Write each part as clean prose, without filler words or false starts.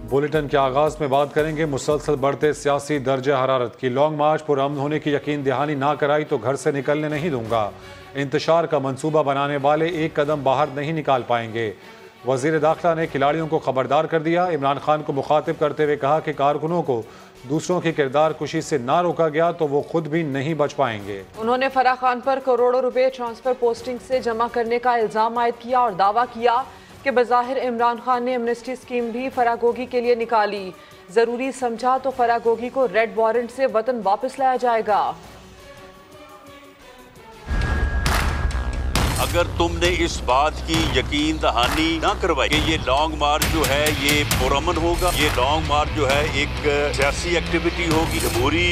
Bulletin के आगाज में बात करेंगे मुसलसल बढ़ते सियासी दर्जे हरारत की। लॉन्ग मार्च पर अमन होने की यकीन दहानी ना कराई तो घर से निकलने नहीं दूंगा। इंतशार का मंसूबा बनाने वाले एक कदम बाहर नहीं निकाल पाएंगे। वजीर दाखिला ने खिलाड़ियों को खबरदार कर दिया। इमरान खान को मुखातिब करते हुए कहा कि कारकुनों को दूसरों की किरदार कुशी से ना रोका गया तो वो खुद भी नहीं बच पाएंगे। उन्होंने फराह खान पर करोड़ों रुपए ट्रांसफर पोस्टिंग से जमा करने का इल्जाम आयद किया और दावा किया कि बज़ाहिर इमरान खान ने एमनेस्टी स्कीम भी फराह गोगी के लिए निकाली। जरूरी समझा तो फराह गोगी को रेड वारंट से वतन वापस लाया जाएगा। अगर तुमने इस बात की यकीन दहानी ना करवाई कि ये लॉन्ग मार्च जो है ये पुरअमन होगा, ये लॉन्ग मार्च जो है एक सियासी एक्टिविटी होगी, जमहूरी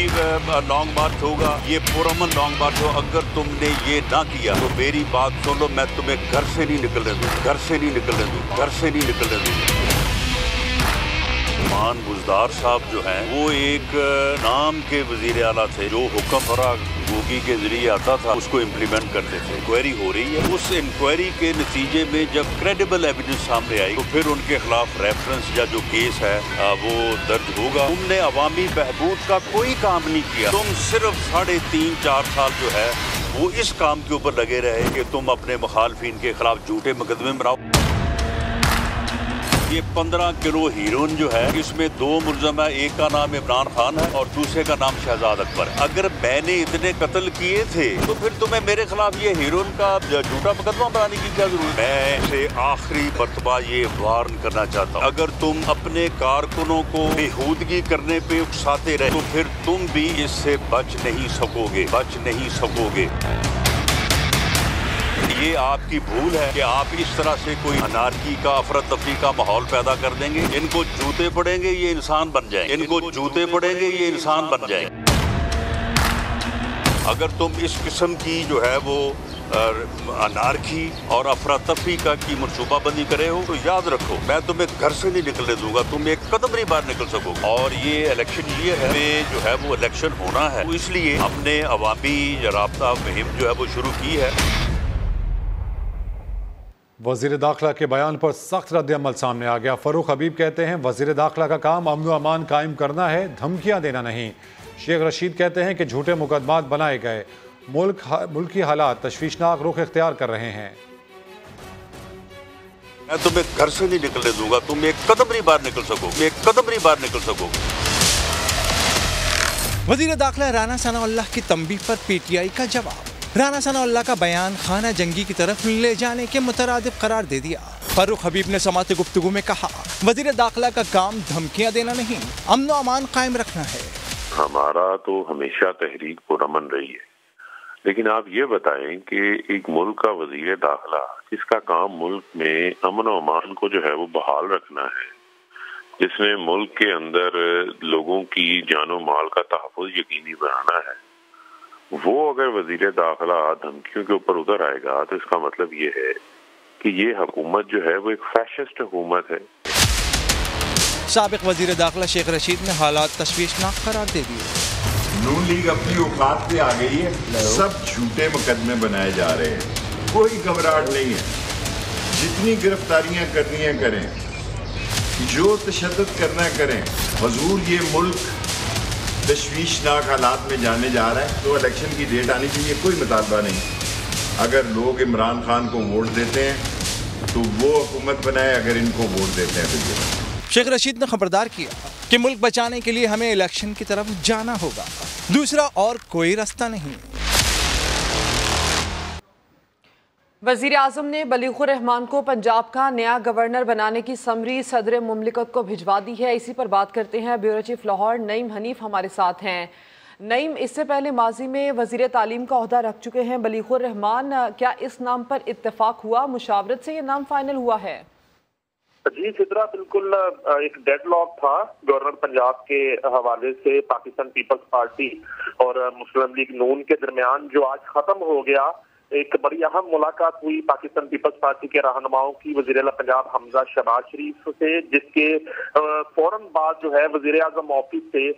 लॉन्ग मार्च होगा, ये पुरअमन लॉन्ग मार्च हो, अगर तुमने ये ना किया तो मेरी बात सुन लो, मैं तुम्हें घर से नहीं निकलने दूँ, घर से नहीं निकलने दूँ, घर से नहीं निकलने दूँ। मान बुजदार साहब जो हैं वो एक नाम के वजीर आला थे जो हुक्म फराह गोगी के जरिए आता था उसको इम्प्लीमेंट करते थे। इंक्वायरी हो रही है, उस इंक्वायरी के नतीजे में जब क्रेडिबल एविडेंस सामने आई तो फिर उनके खिलाफ रेफरेंस या जो केस है वो दर्ज होगा। तुमने अवामी बहबूद का कोई काम नहीं किया, तुम सिर्फ 3.5-4 साल जो है वो इस काम के ऊपर लगे रहे कि तुम अपने मुखालफिन के खिलाफ झूठे मुकदमे बनाओ। ये 15 किलो हीरोइन जो है इसमें 2 मुलजम है, एक का नाम इमरान खान है और दूसरे का नाम शहजाद अकबर। अगर मैंने इतने कत्ल किए थे तो फिर तुम्हें मेरे खिलाफ ये हीरोइन का झूठा मुकदमा बनाने की क्या जरूरत है? मैं इसे आखिरी मर्तबा ये वार्न करना चाहता हूँ, अगर तुम अपने कारकुनों को बेहूदगी करने पे उकसाते रहे तो फिर तुम भी इससे बच नहीं सकोगे, बच नहीं सकोगे। ये आपकी भूल है कि आप इस तरह से कोई अनारकी का, अफरा तफरी का माहौल पैदा कर देंगे। इनको जूते पड़ेंगे ये इंसान बन जाएंगे, इनको जूते पड़ेंगे ये इंसान बन जाएंगे। अगर तुम इस किस्म की जो है वो अनारकी और अफरा तफरी का की मनसूबाबंदी करे हो तो याद रखो मैं तुम्हें घर से नहीं निकलने दूंगा, तुम एक कदम नहीं बाहर निकल सकोगे। और ये इलेक्शन ये है जो है वो इलेक्शन होना है, तो इसलिए हमने अवामी राब्ता मुहिम जो है वो शुरू की है। वजीर दाखिला के बयान पर सख्त रद्द-ए-अमल सामने आ गया। फरूख हबीब कहते हैं वजीर दाखिला का काम अमन व अमान कायम करना है, धमकियां देना नहीं। शेख रशीद कहते हैं कि झूठे मुकदमात बनाए गए, मुल्क की हालात तशवीशनाक रुख इख्तियार कर रहे हैं। मैं तुम्हें घर से नहीं निकलने दूंगा, तुम एक कदम नहीं बाहर निकल सकोगे, एक कदम नहीं बाहर निकल सकोगे। वजीर दाखिला राना सनाउल्लाह की तंबीह पर पीटीआई का जवाब। राना सनाउल्लाह का बयान खाना जंगी की तरफ ले जाने के मुतरादिफ करार दे दिया। फरूख हबीब ने समाअत गुफ्तगू में कहा वजीर दाखिला का काम धमकियां देना नहीं, अमन व अमान कायम रखना है। हमारा तो हमेशा तहरीक पुरअमन रही है, लेकिन आप ये बताएं कि एक मुल्क का वजीर दाखिला जिसका काम मुल्क में अमन व अमान को जो है वो बहाल रखना है, जिसने मुल्क के अंदर लोगों की जानो माल का तहफ़्फ़ुज़ यकीनी बनाना है, वो अगर वजीर दाखिला धमकियों के ऊपर उतर आएगा तो इसका मतलब ये है कि ये हुकूमत जो है वो एक फैशिस्ट हुकूमत है। साबिक वजीर दाखिला शेख रशीद ने हालात तशवीशनाक करार दे दिए। नून लीग अपनी औकात पे आ गई है, सब झूठे मुकदमे बनाए जा रहे हैं, कोई घबराहट नहीं है। जितनी गिरफ्तारियां करनी है करें, जो तशद्दुद करना है करें। हुजूर ये मुल्क तशवीशनाक हालात में जाने जा रहा है तो इलेक्शन की डेट आनी चाहिए, कोई मुतालबा नहीं। अगर लोग इमरान खान को वोट देते हैं तो वो हुकूमत बनाए, अगर इनको वोट देते हैं तो ये। शेख रशीद ने खबरदार किया कि मुल्क बचाने के लिए हमें इलेक्शन की तरफ जाना होगा, दूसरा और कोई रास्ता नहीं। वज़ीर आज़म ने बलीग़ुर रहमान को पंजाब का नया गवर्नर बनाने की समरी सदर मुमलिकत को भिजवा दी है। इसी पर बात करते हैं। ब्यूरो चीफ लाहौर नईम हनीफ हमारे साथ हैं। नईम, इससे पहले माजी में वज़ीर तालीम का ओहदा रख चुके हैं बलीग़ुर रहमान, क्या इस नाम पर इत्तेफाक हुआ, मुशावरत से ये नाम फाइनल हुआ है? जी फितरा, बिल्कुल एक डेडलॉक था गवर्नर पंजाब के हवाले से पाकिस्तान पीपल्स पार्टी और मुस्लिम लीग नून के दरमियान, जो आज खत्म हो गया। एक बड़ी अहम मुलाकात हुई पाकिस्तान पीपल्स पार्टी के रहनुमाओं की वज़ीर आला पंजाब हमजा शहबाज शरीफ से, जिसके फौरन बाद जो है वज़ीर आज़म ऑफिस से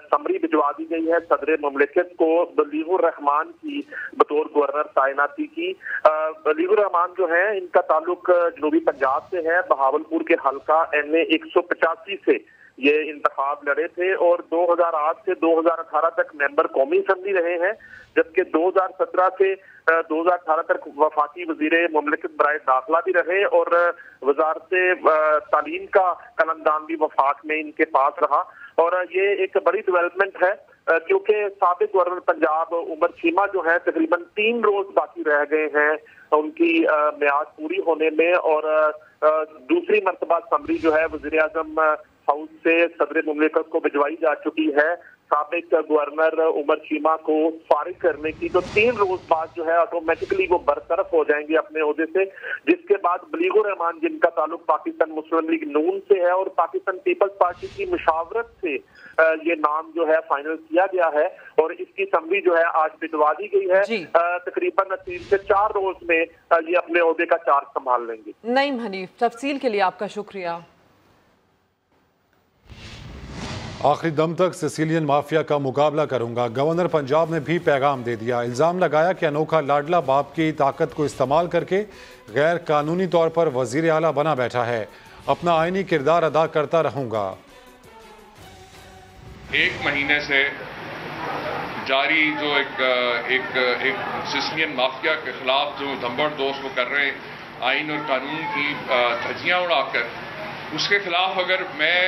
समरी भिजवा दी गई है सदर मुमलिकत को बलीगुर रहमान की बतौर गवर्नर तैनाती की। बलीगुर रहमान जो है इनका ताल्लुक जनूबी पंजाब से है, बहावलपुर के हल्का NA 185 से ये इंतखाब लड़े थे और 2008 से 2018 तक मेंबर कौमी असम्बली रहे हैं, जबकि 2017 से 2018 तक वफाकी वजीर मुमलिकत बराए दाखिला भी रहे और वजारत तालीम का कलमदान भी वफाक में इनके पास रहा। और ये एक बड़ी डेवलपमेंट है क्योंकि साबिक गवर्नर पंजाब उमर चीमा जो है तकरीबन 3 रोज बाकी रह गए हैं उनकी मियाद पूरी होने में, और दूसरी मरतबा समरी जो है वज़ीर आज़म हाउस से सदर मुमलिकत को भिजवाई जा चुकी है साबिक गवर्नर उमर चीमा को फारिग करने की। तो 3 रोज बाद जो है ऑटोमेटिकली वो बरतरफ हो जाएंगे अपने ओहदे से, जिसके बाद बलीगुर रहमान जिनका ताल्लुक पाकिस्तान मुस्लिम लीग नून से है और पाकिस्तान पीपल्स पार्टी की मुशावरत से ये नाम जो है फाइनल किया गया है और इसकी समरी जो है आज भिजवा दी गई है। तकरीबन 3 से 4 रोज में ये अपने ओहदे का चार्ज संभाल लेंगे। नईम हनीफ, तफसील के लिए आपका शुक्रिया। आखिरी दम तक सिसिलियन माफिया का मुकाबला करूंगा, गवर्नर पंजाब ने भी पैगाम दे दिया। इल्ज़ाम लगाया कि अनोखा लाडला बाप की ताकत को इस्तेमाल करके गैर कानूनी तौर पर वजीर आला बना बैठा है, अपना आईनी किरदार अदा करता रहूंगा। 1 महीने से जारी जो एक सिसिलियन माफिया के खिलाफ जो धंबड़ दोस्त वो कर रहे हैं आइन और कानून की धज्जियां उड़ाकर, उसके खिलाफ अगर मैं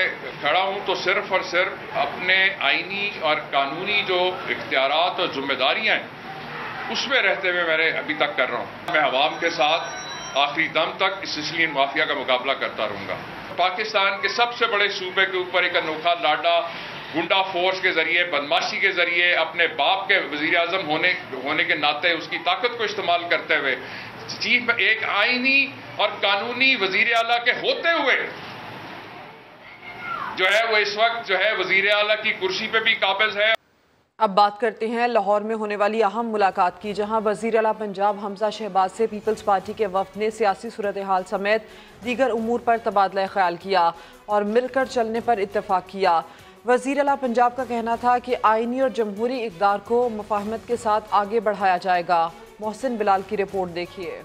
खड़ा हूं तो सिर्फ और सिर्फ अपने आईनी और कानूनी जो इख्तियारात और जिम्मेदारियां हैं उसमें रहते हुए मैंने अभी तक कर रहा हूं। मैं अवाम के साथ आखिरी दम तक इस सिसिलियन माफिया का मुकाबला करता रहूंगा। पाकिस्तान के सबसे बड़े सूबे के ऊपर एक अनोखा लाडा गुंडा फोर्स के जरिए, बदमाशी के जरिए, अपने बाप के वजीर आजम होने के नाते उसकी ताकत को इस्तेमाल करते हुए चीफ एक आईनी और कानूनी वजीर आला के होते हुए जो है वो इस वक्त जो है वजीर आला की कुर्सी पे भी काबिज है। अब बात करते हैं लाहौर में होने वाली अहम मुलाकात की, जहां वज़ीर आला पंजाब हमजा शहबाज से पीपल्स पार्टी के वफ़द ने सियासी सूरत हाल समेत दीगर उमूर पर तबादला ख्याल किया और मिलकर चलने पर इत्तेफाक किया। वज़ीर आला पंजाब का कहना था कि आईनी और जमहूरी इक़दार को मुफाहमत के साथ आगे बढ़ाया जाएगा। मोहसिन बिलाल की रिपोर्ट देखिए।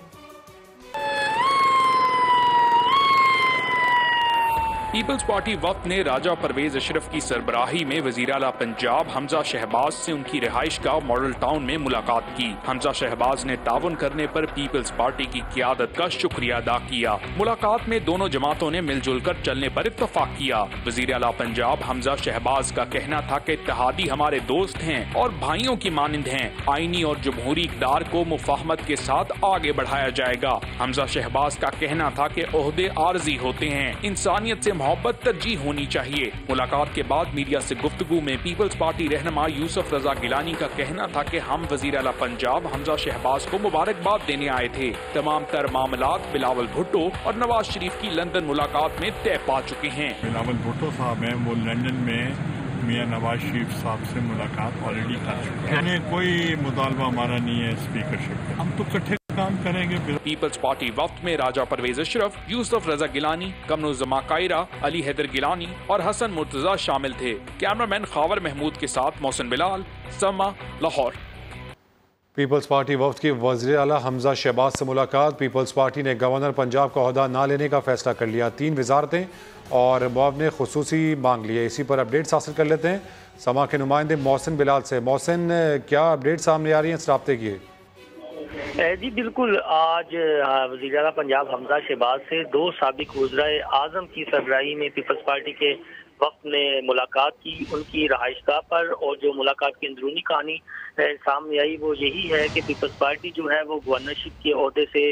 पीपल्स पार्टी वक्त ने राजा परवेज अशरफ की सरबराही में वजीर आला पंजाब हमजा शहबाज से उनकी रिहाइश गाह मॉडल टाउन में मुलाकात की। हमजा शहबाज ने ताउन करने पर पीपल्स पार्टी की क़ियादत का शुक्रिया अदा किया। मुलाकात में दोनों जमातों ने मिलजुल कर चलने पर इत्तफाक किया। वजीर आला पंजाब हमजा शहबाज का कहना था कि इत्तेहादी हमारे दोस्त हैं और भाइयों की मानिंद हैं। आईनी और जमहूरी इक़दार को मुफाहमत के साथ आगे बढ़ाया जाएगा। हमजा शहबाज का कहना था कि ओहदे आर्जी होते हैं, इंसानियत से मोहब्बत तरजीह होनी चाहिए। मुलाकात के बाद मीडिया से गुफ्तगू में पीपल्स पार्टी रहनुमा यूसुफ रजा गिलानी का कहना था कि हम वजीर आला पंजाब हमजा शहबाज को मुबारकबाद देने आए थे। तमाम तर मामलात बिलावल भुट्टो और नवाज शरीफ की लंदन मुलाकात में तय पा चुके हैं। बिलावल भुट्टो साहब हैं, वो लंदन में मियां नवाज शरीफ साहब से मुलाकात ऑलरेडी कर चुके हैं। कोई मुतालबा हमारा नहीं है स्पीकरशिप, हम तो इकट्ठे काम करेंगे। पीपल्स पार्टी वक्त में राजा परवेज अशरफ, यूसुफ रजा गिलानी, कमरुज़्ज़मा कायरा, अली हैदर गिलानी और हसन मुर्तजा शामिल थे। कैमरामैन खावर महमूद के साथ मोहसिन बिलाल, समा, लाहौर। पीपल्स पार्टी वफ्द की वज़ीर आला हमजा शहबाज से मुलाकात। पीपल्स पार्टी ने गवर्नर पंजाब का ओहदा ना लेने का फैसला कर लिया। 3 वजारतें और मुआवने खुसूसी मांग लिए। इसी पर अपडेट्स हासिल कर लेते हैं समा के नुमाइंदे मोहसिन बिलाल से। मोहसिन, क्या अपडेट सामने आ रही हैं इस राब्ते की? जी बिल्कुल, आज वज़ीर आला पंजाब हमजा शहबाज से 2 साबिक वज़राए आज़म की सरबराही में पीपल्स पार्टी के वक्त ने मुलाकात की उनकी रहाइशगाह पर। और जो मुलाकात की अंदरूनी कहानी सामने आई वो यही है कि पीपल्स पार्टी जो है वो गवर्नरशिप के ओहदे से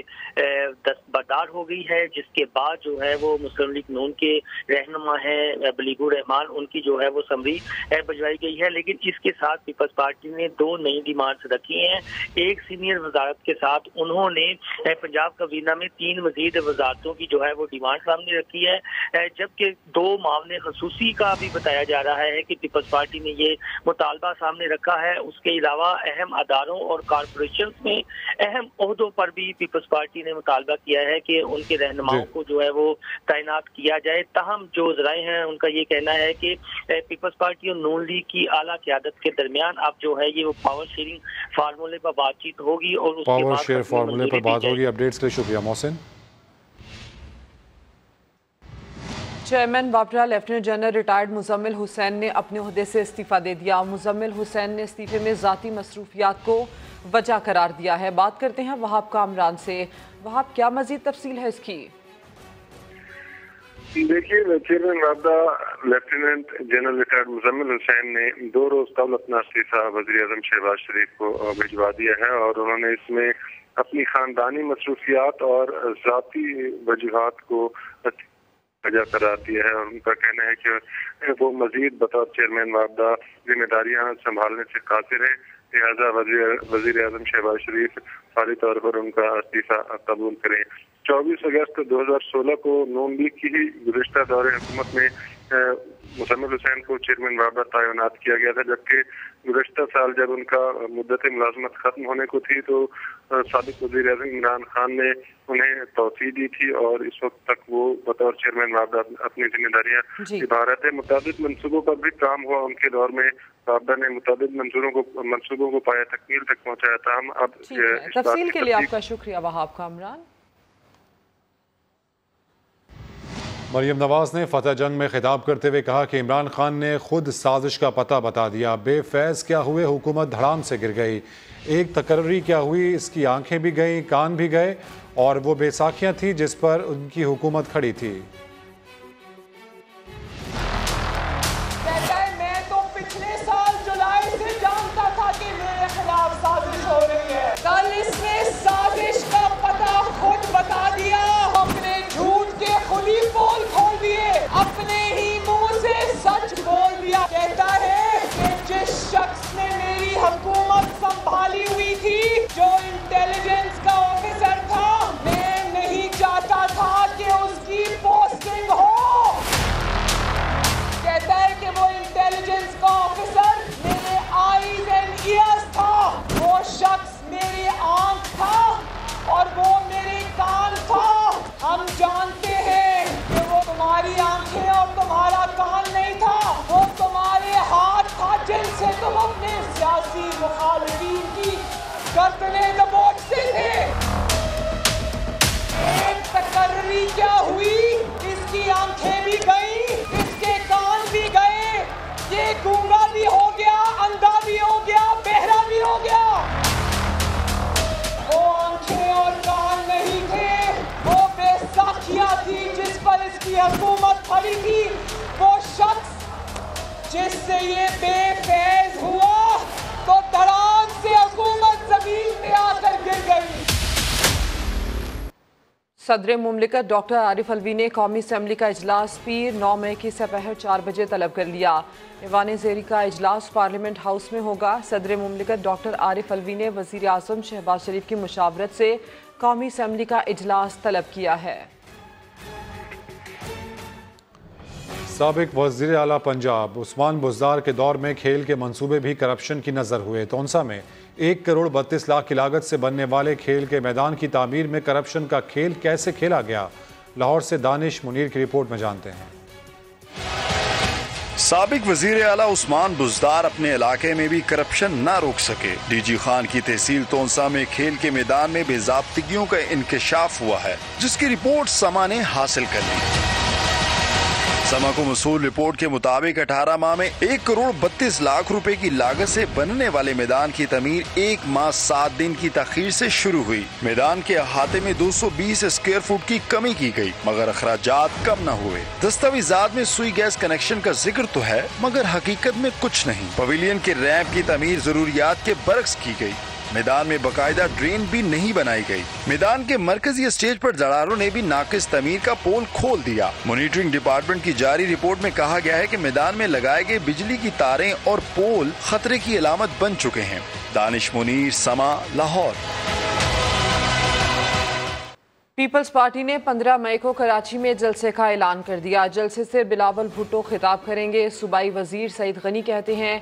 दस्तबरदार हो गई है, जिसके बाद जो है वो मुस्लिम लीग नून के रहनुमा है बलीगुर रहमान, उनकी जो है वो समरी भिजवाई गई है। लेकिन इसके साथ पीपल्स पार्टी ने 2 नई डिमांड्स रखी हैं। एक सीनियर वजारत के साथ उन्होंने पंजाब काबीना में 3 मजीद वजारतों की जो है वो डिमांड सामने रखी है, जबकि 2 मामले खसूसी उसी का भी बताया जा रहा है कि पीपल्स पार्टी ने ये मुतालबा सामने रखा है। उसके अलावा अहम अदारों और कॉरपोरेशन में अहम ओहदों पर भी पीपल्स पार्टी ने मुतालबा किया है कि उनके रहनुमाओं को जो है वो तैनात किया जाए। ताहम जो ज़राए हैं उनका ये कहना है कि पीपल्स पार्टी और नून लीग की आला क़यादत के दरमियान अब जो है ये वो पावर शेयरिंग फार्मूले पर बातचीत होगी और उसके पावर बाद शेयर फार्मूले पर बात होगी। अपडेट्स के लिए शुक्रिया मोहसिन। चेयरमैन वापडा lieutenant general retired Muzammil Hussain ने अपने ओहदे से इस्तीफा दे दिया। मुजम्मिल हुसैन ने इस्तीफे में ज़ाती मसरूफियात को वजह करार दिया है। बात करते हैं वहाब कामरान से। वहाब, क्या मजीद तफसील है इसकी? देखिए, चेयरमैन वापडा lieutenant general retired Muzammil Hussain ने 2 रोज कबल अपना इस्तीफा वज़ीर आज़म शहबाज शरीफ को भिजवा दिया है और उन्होंने इसमें अपनी खानदानी मसरूफियात और ज़ाती वजूहात को वजह करार दिया है और उनका कहना है कि वो मजीद बतौर चेयरमैन वापडा जिम्मेदारियां संभालने से कासिर है, लिहाजा वज़ीर आज़म शहबाज शरीफ फौरी तौर पर उनका इस्तीफा कबूल करें। 24 अगस्त 2016 को नून लीग की ही गुज़िश्ता दौरे हुकूमत में मुजम्मिल हुसैन को चेयरमैन वापडा तैनात किया गया था, जबकि गुज़िश्ता साल जब उनका मुद्दत मुलाजमत खत्म होने को थी तो साबिक वज़ीर आज़म इमरान खान ने उन्हें तौसीह दी थी और इस वक्त तक वो बतौर चेयरमैन वापडा अपनी जिम्मेदारियां निभा रहे थे। मुताबिक मंसूबों पर भी काम हुआ उनके दौर में। वापडा ने मुताबिक मंसूबों को पाया तकमील तक पहुँचाया था। हम अब तफसील के लिए आपका शुक्रिया वहाब कामरान। मरियम नवाज ने फतह जंग में खिताब करते हुए कहा कि इमरान खान ने खुद साजिश का पता बता दिया। बेफैज़ क्या हुए, हुकूमत धड़ाम से गिर गई। एक तकर्री क्या हुई, इसकी आंखें भी गईं, कान भी गए और वो बेसाखियां थी जिस पर उनकी हुकूमत खड़ी थी। मैं तो पिछले साल जुलाई से जानता था कि मेरे खिलाफ साजिश हो रही है। कल इसने साजिश का पता खुद बता दिया। अपने झूठ के खुद ही पोल खोल दिए, अपने ही मुंह से सच बोल दिया। कहता है कि जिस शख्स ने मेरी हुकूमत संभाली हुई थी, जो इंटेलिजेंस का ऑफिसर था, मैं नहीं चाहता था कि उसकी पोस्टिंग हो। कहता है कि वो इंटेलिजेंस का ऑफिसर मेरे आईज एंड ईयर्स था, वो शख्स मेरी आंख था और वो मेरे कान था। हम जानते हैं कि वो तुम्हारी आंखें और तुम्हारा कान नहीं था, वो तुम्हारे हाथ था जिनसे तुम अपने सियासी मुखालिफिन की गर्दनें दबोचते थे। एक तकर्री क्या हुई, इसकी आंखें भी गई, इसके कान भी गए, ये गूंगा भी हो गया, अंधा भी हो गया, बहरा भी हो गया। वो आंखें और कान नहीं थे, वो बेसाखियां थी जिस पर इसकी हुकूमत खड़ी थी। वो शख्स जिससे ये बेफैज हुआ तो धड़ाम से हुकूमत जमीन पे आकर गिर गई। सदर मुमलिकत डॉक्टर आरिफ अलवी ने कौमी असम्बली का इजलास पीर 9 मई की सपहर 4 बजे तलब कर लिया। ईवान ज़ेरी का इजलास पार्लियामेंट हाउस में होगा। सदर मुमलिकत डॉक्टर आरिफ अलवी ने वज़ीर आज़म शहबाज शरीफ की मुशावरत से कौमी असम्बली का इजलास तलब किया है। साबिक वज़ीर आला पंजाब उस्मान बुज़दार के दौर में खेल के मंसूबे भी करप्शन की नज़र हुए। तोनसा में 1 करोड़ 32 लाख की लागत से बनने वाले खेल के मैदान की तामीर में करप्शन का खेल कैसे खेला गया, लाहौर से दानिश मुनीर की रिपोर्ट में जानते हैं। साबिक वजीर आला उस्मान बुज़दार अपने इलाके में भी करप्शन न रोक सके। डीजी खान की तहसील तोनसा में खेल के मैदान में बेज़ाब्तिगियों का इंकशाफ हुआ है, जिसकी रिपोर्ट समा ने हासिल कर ली। समा को मसूल रिपोर्ट के मुताबिक 18 माह में 1 करोड़ 32 लाख रुपए की लागत से बनने वाले मैदान की तमीर 1 माह 7 दिन की तखीर से शुरू हुई। मैदान के अहाते में 220 स्क्वायर फुट की कमी की गई, मगर अखराजात कम न हुए। दस्तावेजात में सुई गैस कनेक्शन का जिक्र तो है, मगर हकीकत में कुछ नहीं। पवेलियन के रैंप की तमीर जरूरियात के बरक्स की गई। मैदान में बकायदा ड्रेन भी नहीं बनाई गई। मैदान के मरकजी स्टेज पर दलालों ने भी नाकिस तमीर का पोल खोल दिया। मॉनिटरिंग डिपार्टमेंट की जारी रिपोर्ट में कहा गया है कि मैदान में लगाए गए बिजली की तारें और पोल खतरे की अलामत बन चुके हैं। दानिश मुनीर, समा, लाहौर। पीपल्स पार्टी ने 15 मई को कराची में जलसे का ऐलान कर दिया। जलसे से बिलावल भुट्टो खिताब करेंगे। सूबाई वजीर सईद गनी कहते हैं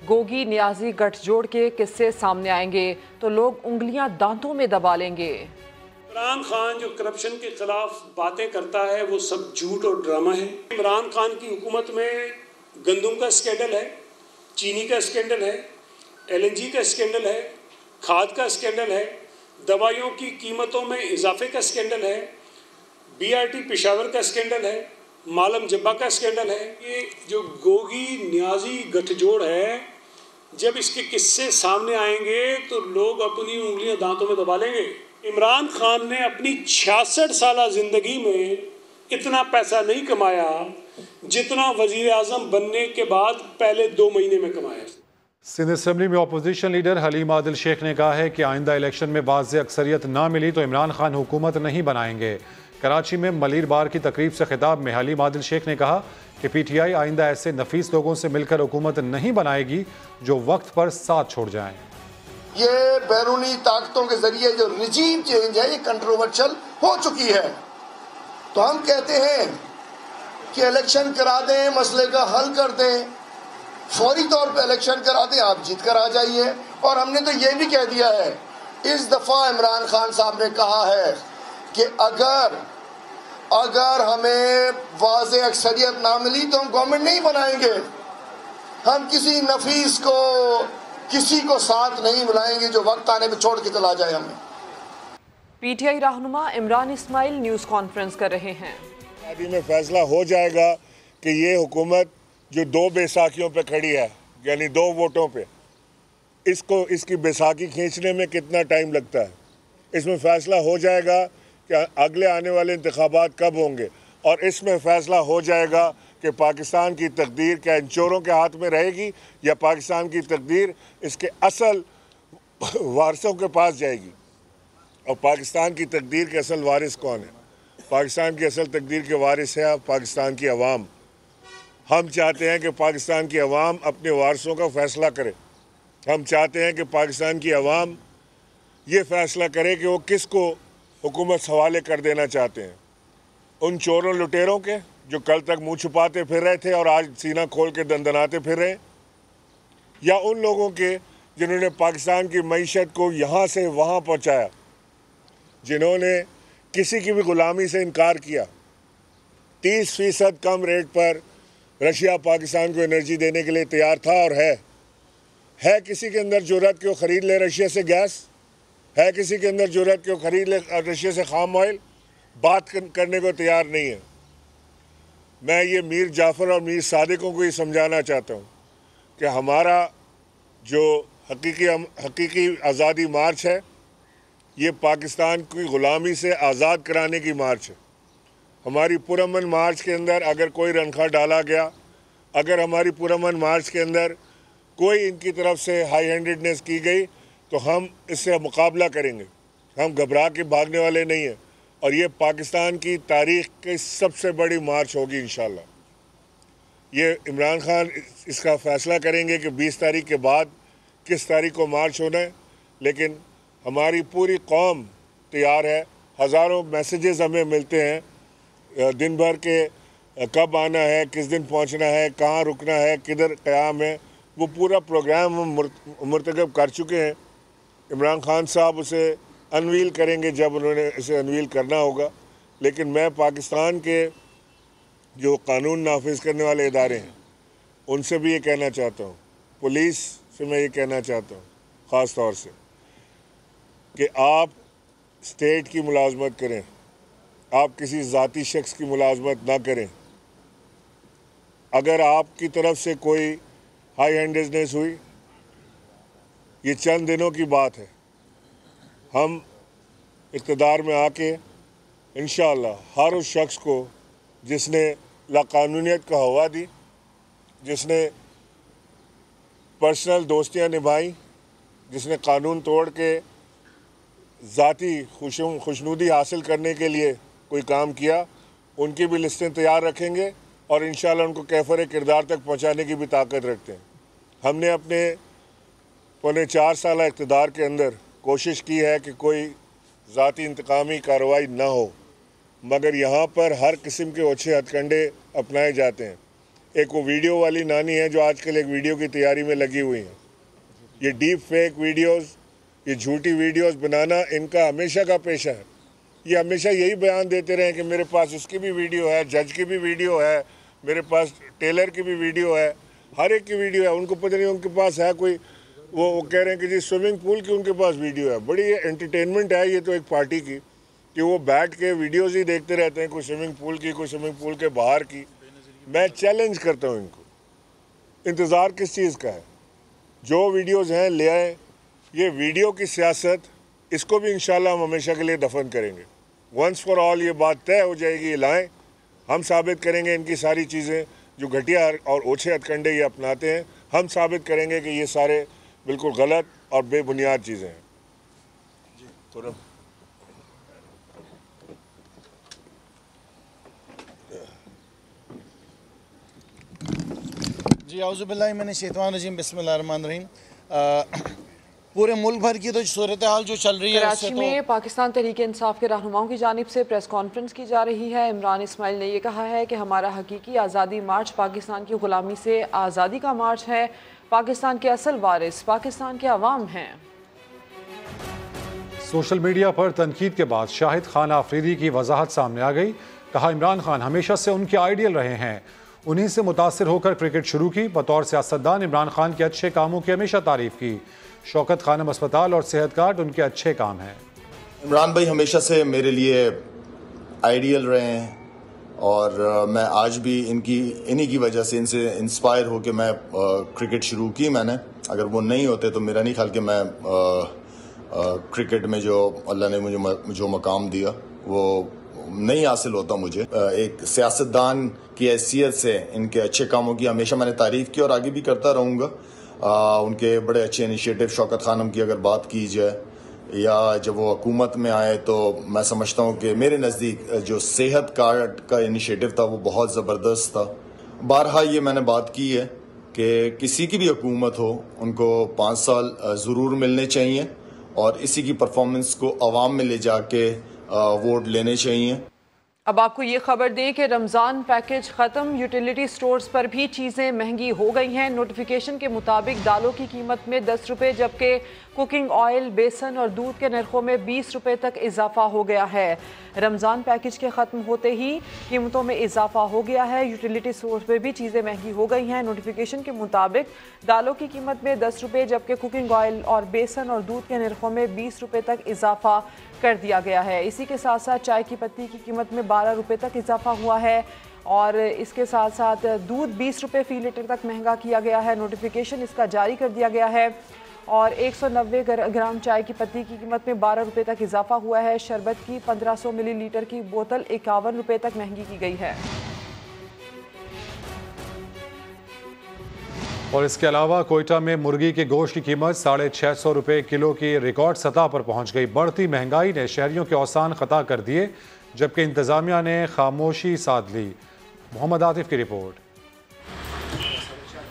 गोगी नियाजी गठजोड़ के किस्से सामने आएंगे तो लोग उंगलियां दांतों में दबा लेंगे। इमरान खान जो करप्शन के खिलाफ बातें करता है वो सब झूठ और ड्रामा है। इमरान खान की हुकूमत में गंदम का स्कैंडल है, चीनी का स्कैंडल है, LNG का स्कैंडल है, खाद का स्कैंडल है, दवाइयों की कीमतों में इजाफे का स्कैंडल है, BRT पेशावर का स्कैंडल है, मालम जब्बा का स्कैंडल है। ये जो गोगी न्याजी गठजोड़ है, जब इसके किस्से सामने आएंगे तो लोग अपनी उंगलियां दांतों में दबा लेंगे। इमरान खान ने अपनी 66 साल जिंदगी में इतना पैसा नहीं कमाया जितना वजीर आजम बनने के बाद पहले 2 महीने में कमाया। सिंध असम्बली में अपोजिशन लीडर हलीम आदिल शेख ने कहा है कि आइंदा इलेक्शन में वाज़ेह अक्सरियत ना मिली तो इमरान खान हुकूमत नहीं बनाएंगे। कराची में मलीर बार की तकरीब से खिताब में हलीम आदिल शेख ने कहा कि PTI आइंदा ऐसे नफीस लोगों से मिलकर हुकूमत नहीं बनाएगी जो वक्त पर साथ छोड़ जाएं। ये बैरूनी ताकतों के जरिए जो रिजीम चेंज है ये कंट्रोवर्शियल हो चुकी है, तो हम कहते हैं कि इलेक्शन करा दें, मसले का हल कर दें, फौरी तौर पे इलेक्शन करा दें, आप जीत कर आ जाइए। और हमने तो ये भी कह दिया है, इस दफ़ा इमरान खान साहब ने कहा है कि अगर हमें वाज़ेह अक्सरियत ना मिली तो हम गवर्नमेंट नहीं बनाएंगे। हम किसी नफीस को, किसी को साथ नहीं बुलाएंगे जो वक्त आने में छोड़ के चला जाए हमें। PTI रहनुमा इमरान इस्माइल न्यूज़ कॉन्फ्रेंस कर रहे हैं। अभी में फैसला हो जाएगा कि ये हुकूमत जो 2 बैसाखियों पे खड़ी है, यानी 2 वोटों पे, इसकी बैसाखी खींचने में कितना टाइम लगता है। इसमें फ़ैसला हो जाएगा कि अगले आने वाले इंतखाबात कब होंगे, और इसमें फ़ैसला हो जाएगा कि पाकिस्तान की तकदीर क्या इन चोरों के हाथ में रहेगी या पाकिस्तान की तकदीर इसके असल वारिसों के पास जाएगी। और पाकिस्तान की तकदीर के असल वारिस कौन है? पाकिस्तान की असल तकदीर के वारिस है पाकिस्तान की अवाम। हम चाहते हैं कि पाकिस्तान की अवाम अपने वारसों का फ़ैसला करे। हम चाहते हैं कि पाकिस्तान की अवाम ये फ़ैसला करे कि वो किसको हुकूमत हवाले कर देना चाहते हैं। उन चोरों लुटेरों के जो कल तक मुंह छुपाते फिर रहे थे और आज सीना खोल के दंदनाते फिर रहे, या उन लोगों के जिन्होंने पाकिस्तान की मईशत को यहाँ से वहाँ पहुँचाया, जिन्होंने किसी की भी ग़ुलामी से इनकार किया। 30% कम रेट पर रशिया पाकिस्तान को एनर्जी देने के लिए तैयार था और है किसी के अंदर जुर्रत कि वो ख़रीद ले रशिया से गैस? है किसी के अंदर जुर्रत कि वो ख़रीद ले रशिया से खाम ऑयल? बात करने को तैयार नहीं है। मैं ये मीर जाफ़र और मीर सादिकों को ये समझाना चाहता हूँ कि हमारा जो हकीकी आज़ादी मार्च है, ये पाकिस्तान की ग़ुलामी से आज़ाद कराने की मार्च है। हमारी पुरअमन मार्च के अंदर अगर कोई रनखा डाला गया, अगर हमारी पुरअमन मार्च के अंदर कोई इनकी तरफ से हाई हैंडेडनेस की गई, तो हम इससे मुकाबला करेंगे। हम घबरा के भागने वाले नहीं हैं, और ये पाकिस्तान की तारीख़ की सबसे बड़ी मार्च होगी इंशाअल्लाह। ये इमरान खान इसका फ़ैसला करेंगे कि 20 तारीख के बाद किस तारीख को मार्च होना है, लेकिन हमारी पूरी कौम तैयार है। हज़ारों मैसेजेस हमें मिलते हैं दिन भर के, कब आना है, किस दिन पहुंचना है, कहाँ रुकना है, किधर क़याम है। वो पूरा प्रोग्राम हम मुर्तकब कर चुके हैं। इमरान खान साहब उसे अनवील करेंगे जब उन्होंने इसे अनवील करना होगा। लेकिन मैं पाकिस्तान के जो कानून नाफिज करने वाले इदारे हैं उनसे भी ये कहना चाहता हूँ, पुलिस से मैं ये कहना चाहता हूँ ख़ास तौर से, कि आप स्टेट की मुलाजमत करें, आप किसी ज़ाती शख्स की मुलाजमत ना करें। अगर आपकी तरफ से कोई हाई हैंडेडनेस हुई, ये चंद दिनों की बात है, हम इक़्तिदार में आके इंशाअल्लाह हर उस शख्स को जिसने लाकानूनियत का हवा दी, जिसने पर्सनल दोस्तियां निभाई, जिसने कानून तोड़ के ज़ाती खुशनुदी हासिल करने के लिए कोई काम किया, उनकी भी लिस्टें तैयार रखेंगे और इंशाअल्लाह उनको कैफर किरदार तक पहुंचाने की भी ताकत रखते हैं। हमने अपने 4.25 साल इक़्तिदार के अंदर कोशिश की है कि कोई ज़ाती इंतकामी कार्रवाई ना हो, मगर यहाँ पर हर किस्म के ओछे हथकंडे अपनाए जाते हैं। एक वो वीडियो वाली नानी है जो आजकल एक वीडियो की तैयारी में लगी हुई हैं। ये डीप फेक वीडियोस, ये झूठी वीडियोस बनाना इनका हमेशा का पेशा है। ये हमेशा यही बयान देते रहे कि मेरे पास उसकी भी वीडियो है, जज की भी वीडियो है, मेरे पास टेलर की भी वीडियो है, हर एक की वीडियो है। उनको पता नहीं उनके पास है कोई, वो कह रहे हैं कि जी स्विमिंग पूल की उनके पास वीडियो है। बड़ी एंटरटेनमेंट है ये तो एक पार्टी की कि वो बैठ के वीडियोज़ ही देखते रहते हैं, कोई स्विमिंग पूल की, कोई स्विमिंग पूल के बाहर की। मैं चैलेंज करता हूँ इनको, इंतज़ार किस चीज़ का है? जो वीडियोज़ हैं ले आए। ये वीडियो की सियासत, इसको भी इंशाल्लाह हम हमेशा के लिए दफन करेंगे। वंस फॉर ऑल ये बात तय हो जाएगी, ये लाएँ, हम साबित करेंगे इनकी सारी चीज़ें जो घटिया और ओछे हथकंडे ये अपनाते हैं, हम साबित करेंगे कि ये सारे बिल्कुल गलत और बेबुनियाद चीज़ें हैं। जी आउज़ुबिल्लाहि मिनश शैतानिर रजीम, बिस्मिल्लाहिर्रहमानिर्रहीम। पूरे मुल्क भर की तो सूरत हाल जो चल रही है, कराची में पाकिस्तान तहरीक इंसाफ के रहनुमाओं की जानिब से प्रेस कॉन्फ्रेंस की जा रही है। इमरान इस्माइल ने यह कहा है कि हमारा हकीकी आज़ादी मार्च पाकिस्तान की ग़ुलामी से आज़ादी का मार्च है। पाकिस्तान के असल वारिस पाकिस्तान के अवाम हैं। सोशल मीडिया पर तनकीद के बाद शाहिद खान आफरीदी की वजाहत सामने आ गई। कहा इमरान खान हमेशा से उनके आइडियल रहे हैं, उन्हीं से मुतासिर होकर क्रिकेट शुरू की। बतौर सियासतदान इमरान खान के अच्छे कामों की हमेशा तारीफ की। शौकत खानम अस्पताल और सेहत कार्ड उनके अच्छे काम हैं। इमरान भाई हमेशा से मेरे लिए आइडियल रहे हैं और मैं आज भी इन्हीं की वजह से इनसे इंस्पायर होकर मैं क्रिकेट शुरू की मैंने। अगर वो नहीं होते तो मेरा नहीं ख्याल कि मैं क्रिकेट में जो अल्लाह ने मुझे जो मकाम दिया वो नहीं हासिल होता मुझे। एक सियासतदान की हैसियत से इनके अच्छे कामों की हमेशा मैंने तारीफ की और आगे भी करता रहूँगा। उनके बड़े अच्छे इनिशिएटिव, शौकत खानम की अगर बात की जाए या जब वो हुकूमत में आए, तो मैं समझता हूँ कि मेरे नज़दीक जो सेहत कार्ड का इनिशिएटिव था वो बहुत ज़बरदस्त था। बारहा ये मैंने बात की है कि किसी की भी हुकूमत हो उनको 5 साल ज़रूर मिलने चाहिए और इसी की परफॉर्मेंस को अवाम में ले जाके वोट लेने चाहिए। अब आपको ये खबर दें कि रमज़ान पैकेज ख़त्म, यूटिलिटी स्टोर्स पर भी चीज़ें महंगी हो गई हैं। नोटिफिकेशन के मुताबिक दालों की कीमत में 10 रुपये, जबकि कुकिंग ऑयल, बेसन और दूध के नरखों में 20 रुपये तक इजाफा हो गया है। रमज़ान पैकेज के ख़त्म होते ही कीमतों में इजाफा हो गया है। यूटिलिटी स्टोर्स पर भी चीज़ें महंगी हो गई हैं। नोटिफिकेशन के मुताबिक दालों की कीमत में 10 रुपये, जबकि कुकिंग ऑयल और बेसन और दूध के नरखों में 20 रुपये तक इजाफा कर दिया गया है। इसी के साथ साथ चाय की पत्ती की कीमत में 12 रुपये तक इजाफा हुआ है और इसके साथ साथ दूध 20 रुपये फ़ी लीटर तक महंगा किया गया है। नोटिफिकेशन इसका जारी कर दिया गया है और 190 ग्राम चाय की पत्ती की कीमत में 12 रुपये तक इजाफा हुआ है। शरबत की 1500 मिलीलीटर की बोतल 51 रुपये तक महंगी की गई है। और इसके अलावा कोयटा में मुर्गी के गोश्त की कीमत 650 रुपये किलो की रिकॉर्ड सतह पर पहुंच गई। बढ़ती महंगाई ने शहरियों के औसान खता कर दिए, जबकि इंतजामिया ने खामोशी साध ली। मोहम्मद आतिफ की रिपोर्ट।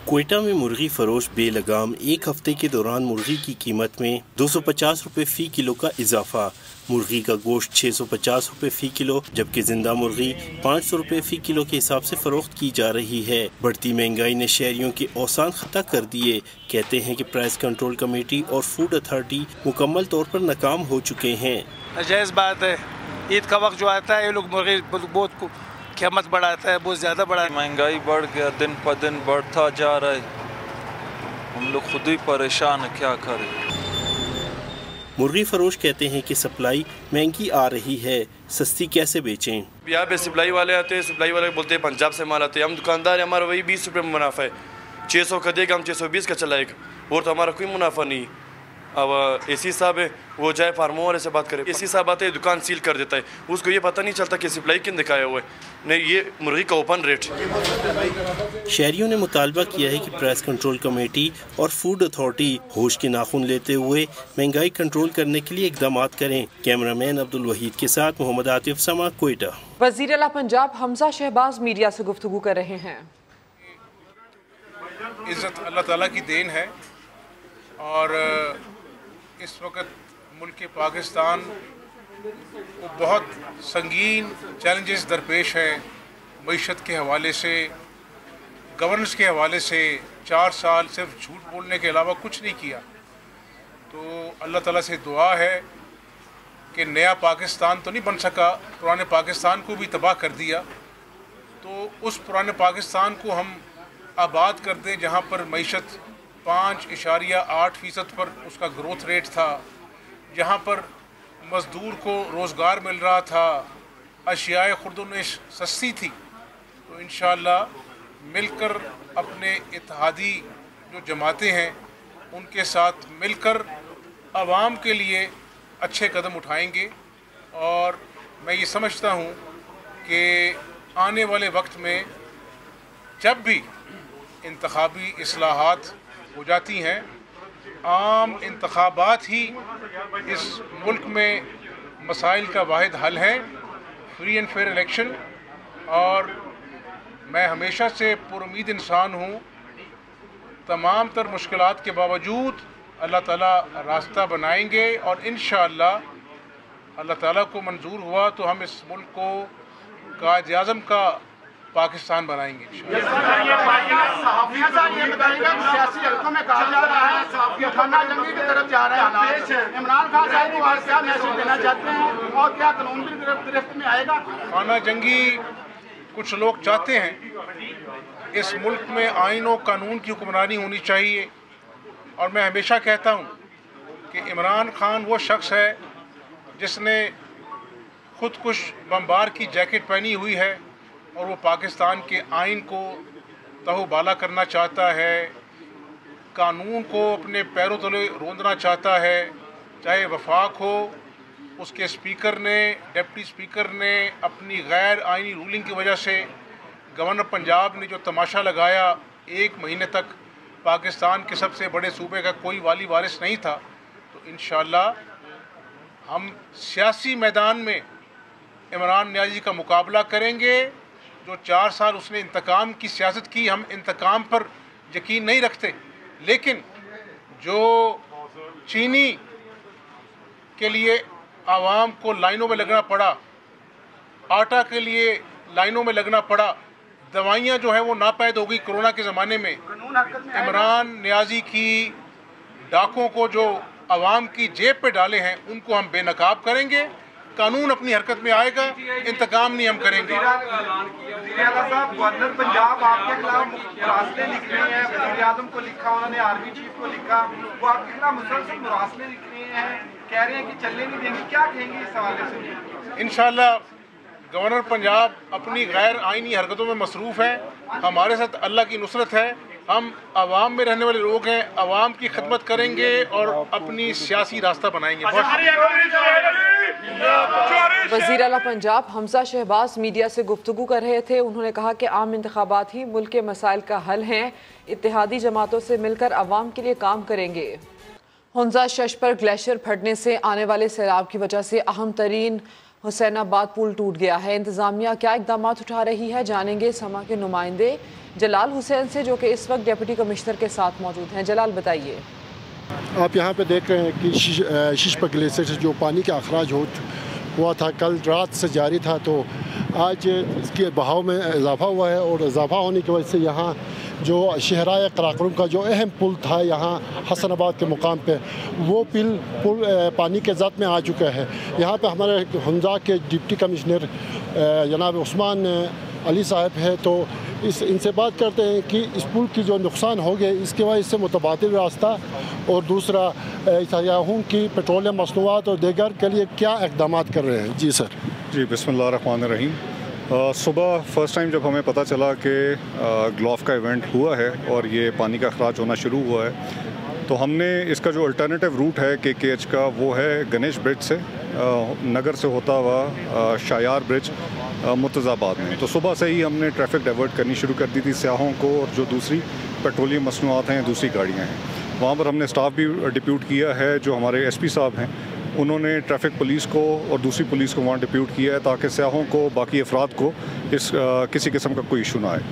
कोयटा में मुर्गी फरोश बेलगाम एक हफ्ते के दौरान मुर्गी की कीमत में 250 रुपये फ़ी किलो का इजाफा। मुर्गी का गोश्त 650 रुपये फ़ी किलो, जबकि जिंदा मुर्गी 500 रुपये फ़ी किलो के हिसाब से फरोख्त की जा रही है। बढ़ती महंगाई ने शहरियों के औसान खता कर दिए। कहते हैं कि प्राइस कंट्रोल कमेटी और फूड अथॉरिटी मुकम्मल तौर पर नाकाम हो चुके हैं। जायज़ बात है, ईद का वक्त जो आता है ये लोग मुर्गी बहुत कीमत बढ़ाता है, बहुत ज़्यादा बढ़ा। महंगाई बढ़ गया, दिन पर दिन बढ़ता जा रहा है, हम लोग खुद ही परेशान है, क्या करें। मुर्गी फरोश कहते हैं कि सप्लाई महंगी आ रही है, सस्ती कैसे बेचें। यहाँ पे सप्लाई वाले आते हैं, सप्लाई वाले बोलते हैं पंजाब से माल आते हैं, हम दुकानदार हैं, हमारा वही 20 रुपये में मुनाफा है। 600 का देगा, हम 620 का चलाएगा, और तो हमारा कोई मुनाफा नहीं। अब एसी साहब है, वो जाए फार्मों वाले से बात करे, एसी साहब आते हैं दुकान सील कर देता है, उसको ये पता नहीं चलता कि सप्लाई किन दिखाया हुआ है, नहीं ये मुर्गी का ओपन रेट। शहरियों ने मुतालबा किया है कि प्राइस कंट्रोल कमेटी और फूड अथॉरिटी होश के नाखून लेते हुए महंगाई कंट्रोल करने के लिए इकदाम करें। कैमरामैन अब्दुल वहीद के साथ मोहम्मद आतिफ, समा, कोयटा। वज़ीर आला पंजाब हमजा शहबाज मीडिया से गुफ्तगू कर रहे हैं। इज़्ज़त अल्लाह ताला की देन है और इस वक्त मुल्क पाकिस्तान वो बहुत संगीन चैलेंजेस दरपेश हैं। मईशत के हवाले से, गवर्नेंस के हवाले से 4 साल सिर्फ झूठ बोलने के अलावा कुछ नहीं किया। तो अल्लाह ताला से दुआ है कि नया पाकिस्तान तो नहीं बन सका, पुराने पाकिस्तान को भी तबाह कर दिया। तो उस पुराने पाकिस्तान को हम आबाद कर दें जहाँ पर मईशत 5.8% पर उसका ग्रोथ रेट था, जहाँ पर मज़दूर को रोज़गार मिल रहा था, अशियाए खुर्दुनिश सस्ती थी। तो इंशाअल्लाह मिलकर अपने इत्तेहादी जो जमातें हैं उनके साथ मिलकर आवाम के लिए अच्छे कदम उठाएंगे। और मैं ये समझता हूँ कि आने वाले वक्त में जब भी इंतखाबी इस्लाहात हो जाती हैं, आम इंतखाबात ही इस मुल्क में मसाइल का वाहिद हल है, फ्री एंड फेयर इलेक्शन। और मैं हमेशा से पुरुमीद इंसान हूँ। तमाम तर मुश्किलात के बावजूद अल्लाह ताला रास्ता बनाएंगे और इंशाअल्लाह अल्लाह ताला को मंजूर हुआ तो हम इस मुल्क को कायद आज़म का पाकिस्तान बनाएंगे। सियासी हल्कों में कहा जा रहा है खाना जंगी की तरफ जा रहे हैं, इमरान खान साहब को आज क्या मैसेज देना चाहते हैं और क्या कानून की गिरफ्त में आएगा? खाना जंगी कुछ लोग चाहते हैं। इस मुल्क में आइन और कानून की हुक्मरानी होनी चाहिए। और मैं हमेशा कहता हूँ कि इमरान खान वो शख्स है जिसने खुदकुश बमबार की जैकेट पहनी हुई है और वो पाकिस्तान के आइन को तहबाला करना चाहता है, कानून को अपने पैरों तले रोंदना चाहता है। चाहे वफाक हो, उसके स्पीकर ने, डिप्टी स्पीकर ने अपनी गैर आइनी रूलिंग की वजह से, गवर्नर पंजाब ने जो तमाशा लगाया, 1 महीने तक पाकिस्तान के सबसे बड़े सूबे का कोई वाली वारिस नहीं था। तो इंशाअल्लाह हम सियासी मैदान में इमरान नियाज़ी का मुकाबला करेंगे। जो 4 साल उसने इंतकाम की सियासत की, हम इंतकाम पर यकीन नहीं रखते, लेकिन जो चीनी के लिए आवाम को लाइनों में लगना पड़ा, आटा के लिए लाइनों में लगना पड़ा, दवाइयाँ जो हैं वो नापैद हो गई कोरोना के ज़माने में, इमरान नियाज़ी की डाकों को जो आवाम की जेब पे डाले हैं उनको हम बेनकाब करेंगे। कानून अपनी हरकत में आएगा, इंतकाम नहीं हम करेंगे। गवर्नर पंजाब आपके खिलाफ मुरासले लिख रहे हैं, वज़ीर आज़म को लिखा, उन्होंने आर्मी चीफ को लिखा, वो आपके खिलाफ मुसलसल मुरासले लिख रहे हैं, कह रहे हैं कि चलने नहीं देंगे। क्या कहेंगे इस हवाले से? इंशाअल्लाह गवर्नर पंजाब अपनी गैर आइनी हरकतों में मसरूफ़ है, हमारे साथ अल्लाह की नुसरत है। हम आवाम में रहने वाले लोग हैं, आवाम की खिदमत करेंगे और अपनी सियासी रास्ता बनाएंगे। वज़ीर आला पंजाब हमजा शहबाज मीडिया से गुफ्तगू कर रहे थे। उन्होंने कहा कि आम इंतखाबात ही मुल्क के मसाइल का हल हैं, इत्तेहादी जमातों से मिलकर आवाम के लिए काम करेंगे। हुंजा शश पर ग्लेशियर फटने से आने वाले सैलाब की वजह से अहम तरीन हुसैनाबाद पुल टूट गया है। इंतजामिया क्या इकदाम उठा रही है, जानेंगे समा के नुमाइंदे जलाल हुसैन से, जो कि इस वक्त डिप्टी कमिश्नर के साथ मौजूद हैं। जलाल, बताइए। आप यहाँ पे देख रहे हैं कि शिशपा ग्लेशियर से जो पानी का अखराज हुआ था, कल रात से जारी था, तो आज इसके बहाव में इजाफा हुआ है। और इजाफा होने की वजह से यहाँ जो शहराय कराकरम का जो अहम पुल था यहाँ हसनाबाद के मुकाम पे, वो पुल पानी के ज़द में आ चुका है। यहाँ पे हमारे हुंजा के डिप्टी कमिश्नर जनाब उस्मान अली साहब है, तो इनसे बात करते हैं कि इस पुल की जो नुकसान हो गए इसके वजह से मुतबादिल रास्ता और दूसरा सयाहों की पेट्रोलियम मसनूआत और दीगर के लिए क्या इक़दाम कर रहे हैं। जी सर। जी, बिस्मिल्लाहिर्रहमानिर्रहीम। सुबह फ़र्स्ट टाइम जब हमें पता चला कि ग्लोफ का इवेंट हुआ है और ये पानी का अखराज होना शुरू हुआ है, तो हमने इसका जो अल्टरनेटिव रूट है KKH का, वो है गणेश ब्रिज से नगर से होता हुआ शायार ब्रिज मुर्तज़ाबाद में। तो सुबह से ही हमने ट्रैफिक डाइवर्ट करनी शुरू कर दी थी सियाहों को, और जो दूसरी पेट्रोलियम मसनूआत हैं, दूसरी गाड़ियाँ हैं, वहाँ पर हमने स्टाफ भी डिप्यूट किया है। जो हमारे SP साहब हैं उन्होंने ट्रैफिक पुलिस को और दूसरी पुलिस को वहाँ डिप्यूट किया है ताकि सियाहों को, बाकी अफराद को किसी किस्म का कोई इशू ना आए।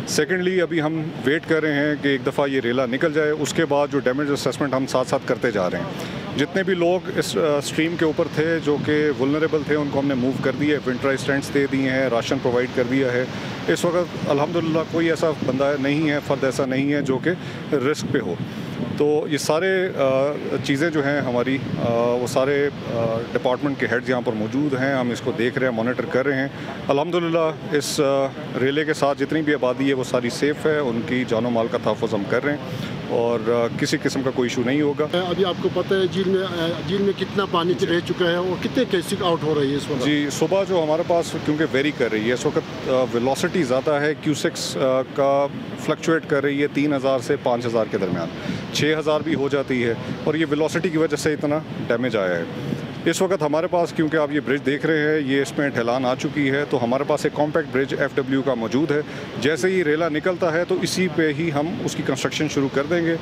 सेकेंडली अभी हम वेट कर रहे हैं कि एक दफ़ा ये रेला निकल जाए, उसके बाद जो डैमेज असेसमेंट हम साथ साथ करते जा रहे हैं। जितने भी लोग इस स्ट्रीम के ऊपर थे जो कि वुलनरेबल थे उनको हमने मूव कर दिया है, विंटराइज टेंट्स दे दिए हैं, राशन प्रोवाइड कर दिया है। इस वक्त अल्हम्दुलिल्लाह कोई ऐसा बंदा नहीं है, फ़र्द ऐसा नहीं है जो कि रिस्क पे हो। तो ये सारे चीज़ें जो हैं हमारी वो सारे डिपार्टमेंट के हेड्स यहाँ पर मौजूद हैं, हम इसको देख रहे हैं, मॉनिटर कर रहे हैं। अल्हम्दुलिल्लाह इस रेले के साथ जितनी भी आबादी है वो सारी सेफ़ है, उनकी जानो माल का तहफ़्फ़ुज़ हम कर रहे हैं और किसी किस्म का कोई इशू नहीं होगा। अभी आपको पता है झील में कितना पानी रह चुका है और कितने केसेस आउट हो रही है इस वक्त? जी, सुबह जो हमारे पास क्योंकि वेरी कर रही है इस वक्त, वेलोसिटी ज़्यादा है, क्यूसेक्स का फ्लक्चुएट कर रही है 3000 से 5000 के दरमियान, 6000 भी हो जाती है और ये वेलोसिटी की वजह से इतना डैमेज आया है। इस वक्त हमारे पास, क्योंकि आप ये ब्रिज देख रहे हैं, ये इसमें ढलान आ चुकी है, तो हमारे पास एक कॉम्पैक्ट ब्रिज FW का मौजूद है। जैसे ही रेला निकलता है तो इसी पे ही हम उसकी कंस्ट्रक्शन शुरू कर देंगे।